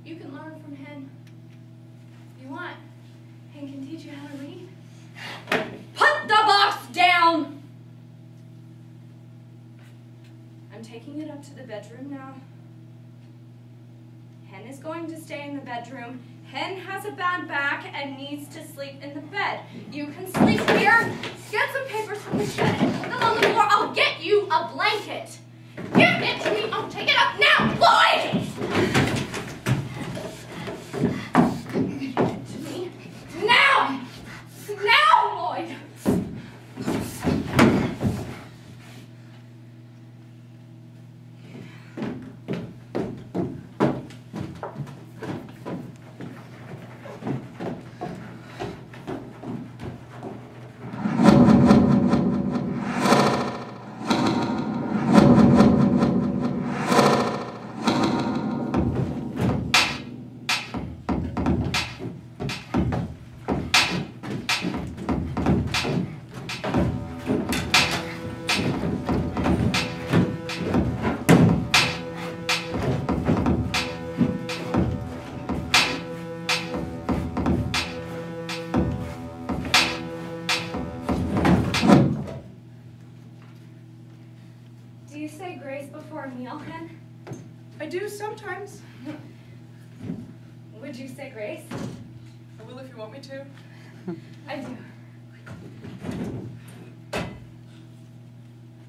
You can learn from Hen. If you want, Hen can teach you how to read. Put the box down! I'm taking it up to the bedroom now. Hen is going to stay in the bedroom. Hen has a bad back and needs to sleep in the bed. You can sleep here. Get some papers from the shed and put them on the floor. I'll get you a blanket. Give it to me. I'll take it up now. Lloyd! Give it to me. Now! Now, Lloyd! Do you say grace before a meal, Hen? I do sometimes. Would you say grace? I will if you want me to. I do.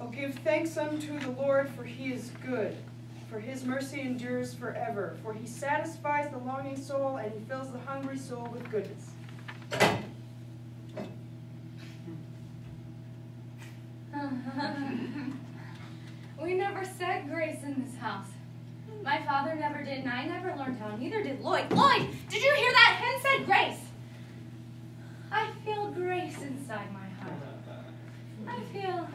Oh, give thanks unto the Lord, for he is good. For his mercy endures forever. For he satisfies the longing soul, and he fills the hungry soul with goodness. We never said grace in this house. My father never did, and I never learned how, neither did Lloyd. Lloyd, did you hear that? Hen said grace. I feel grace inside my heart. I feel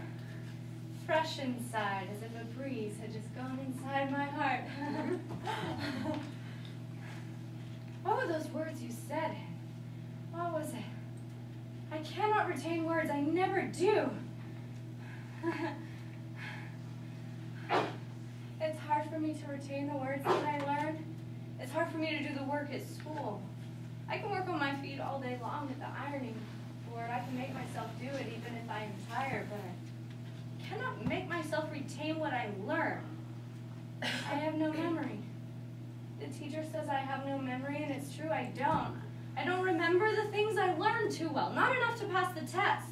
fresh inside, as if a breeze had just gone inside my heart. What were those words you said? What was it? I cannot retain words. I never do. It's hard for me to retain the words that I learned. It's hard for me to do the work at school. I can work on my feet all day long at the ironing board. I can make myself do it even if I am tired, but I cannot make myself retain what I learn. I have no memory. The teacher says I have no memory, and it's true, I don't. I don't remember the things I learned too well, not enough to pass the test.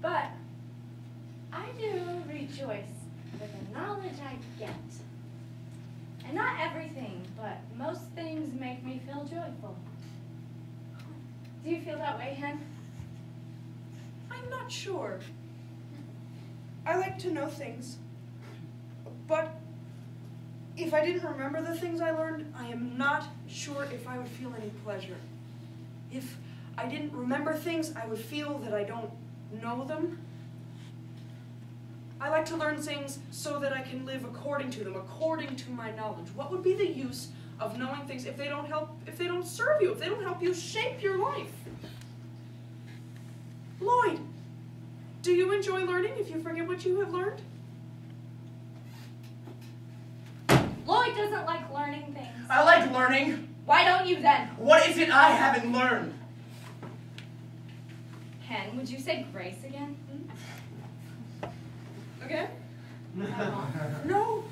But I do rejoice with the knowledge I get. And not everything, but most things make me feel joyful. Do you feel that way, Hen? I'm not sure. I like to know things. But if I didn't remember the things I learned, I am not sure if I would feel any pleasure. If I didn't remember things, I would feel that I don't know them. I like to learn things so that I can live according to them, according to my knowledge. What would be the use of knowing things if they don't help, if they don't serve you, if they don't help you shape your life? Lloyd, do you enjoy learning if you forget what you have learned? Lloyd doesn't like learning things. I like learning. Why don't you then? What is it I haven't learned? Hen, would you say grace again? Again? No. No.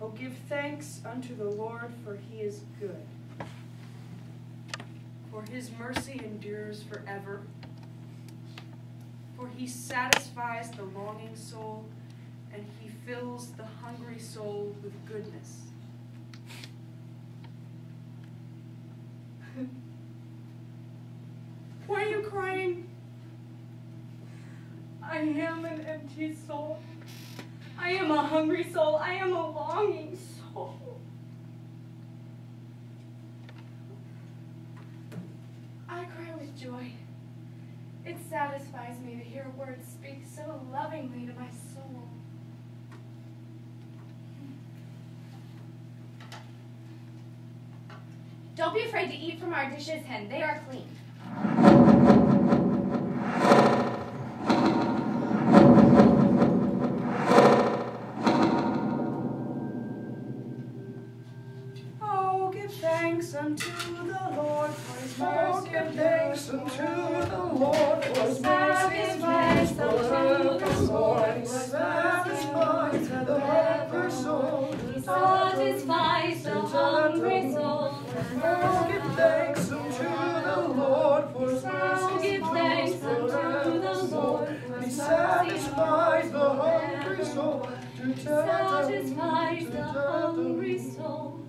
Oh, give thanks unto the Lord, for he is good. For his mercy endures forever. For he satisfies the longing soul, and he fills the hungry soul with goodness. Why are you crying? I am an empty soul. I am a hungry soul. I am a longing soul. I cry with joy. It satisfies me to hear words speak so lovingly to my soul. Don't be afraid to eat from our dishes, Hen. They are clean. satisfies the hungry soul.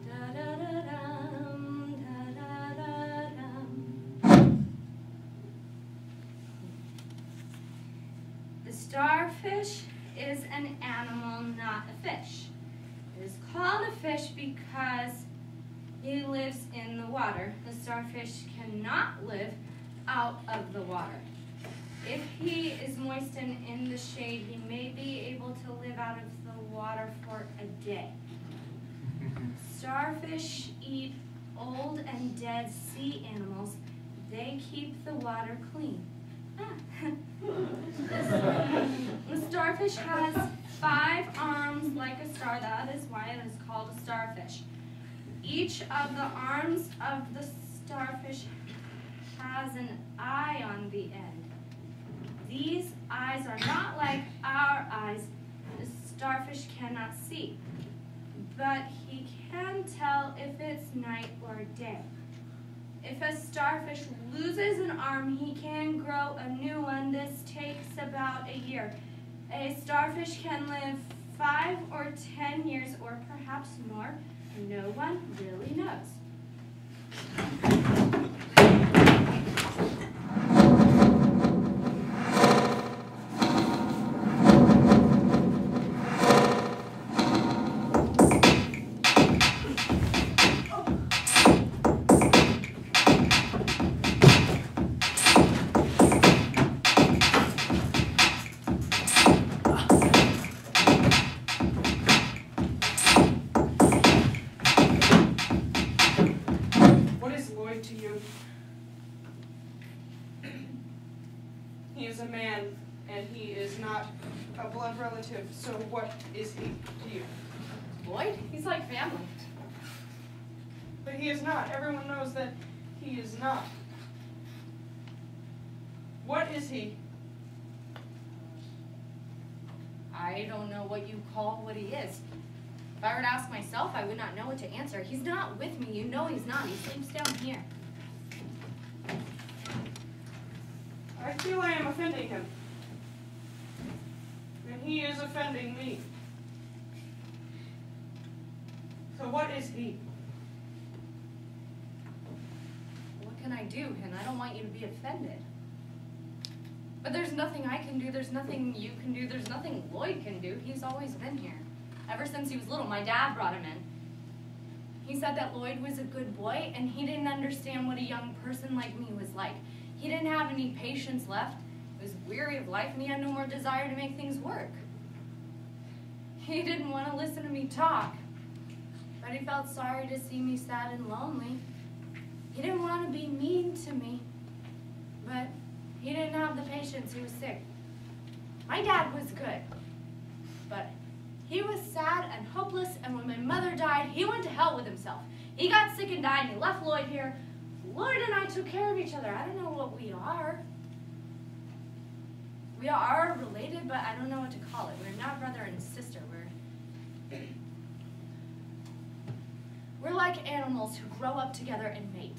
Da-da-da-dum, da-da-da-dum. The starfish is an animal, not a fish. It is called a fish because he lives in the water. The starfish cannot live out of the water. If he is moistened in the shade, he may be able to live out of the water for a day. Starfish eat old and dead sea animals. They keep the water clean. The starfish has 5 arms like a star. That is why it is called a starfish. Each of the arms of the starfish has an eye on the end. These eyes are not like our eyes. The starfish cannot see, but he can tell if it's night or day. If a starfish loses an arm, he can grow a new one. This takes about a year. A starfish can live 5 or 10 years, or perhaps more. No one really knows. He is a man, and he is not a blood relative, so what is he to you? Lloyd? He's like family. But he is not. Everyone knows that he is not. What is he? I don't know what you call what he is. If I were to ask myself, I would not know what to answer. He's not with me. You know he's not. He sleeps down here. I feel I am offending him. And he is offending me. So what is he? What can I do, Hen? I don't want you to be offended. But there's nothing I can do. There's nothing you can do. There's nothing Lloyd can do. He's always been here. Ever since he was little, my dad brought him in. He said that Lloyd was a good boy, and he didn't understand what a young person like me was like. He didn't have any patience left. He was weary of life, and he had no more desire to make things work. He didn't want to listen to me talk, but he felt sorry to see me sad and lonely. He didn't want to be mean to me, but he didn't have the patience. He was sick. My dad was good, but he was sad and hopeless, and when my mother died, he went to hell with himself. He got sick and died, and he left Lloyd here. Lloyd and I took care of each other. I don't know what we are. We are related, but I don't know what to call it. We're not brother and sister. We're like animals who grow up together and mate.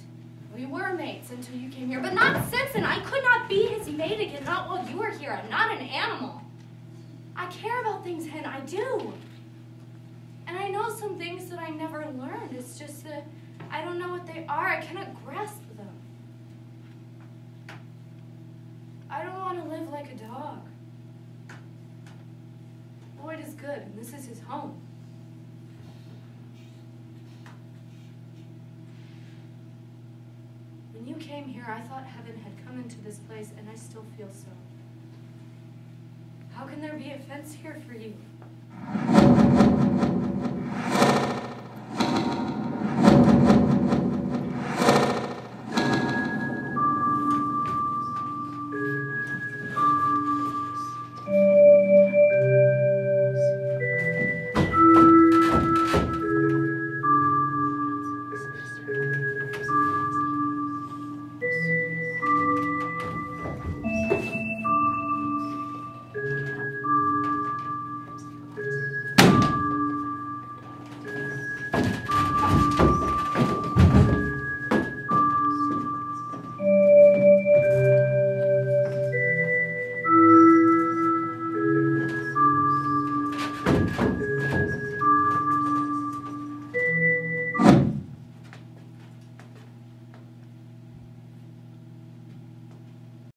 We were mates until you came here, but not since then. I could not be his mate again, not while you were here. I'm not an animal. I care about things, Hen, I do. And I know some things that I never learned. It's just that I don't know what they are. I cannot grasp them. I don't want to live like a dog. Lloyd is good, and this is his home. When you came here, I thought heaven had come into this place, and I still feel so. How can there be a fence here for you?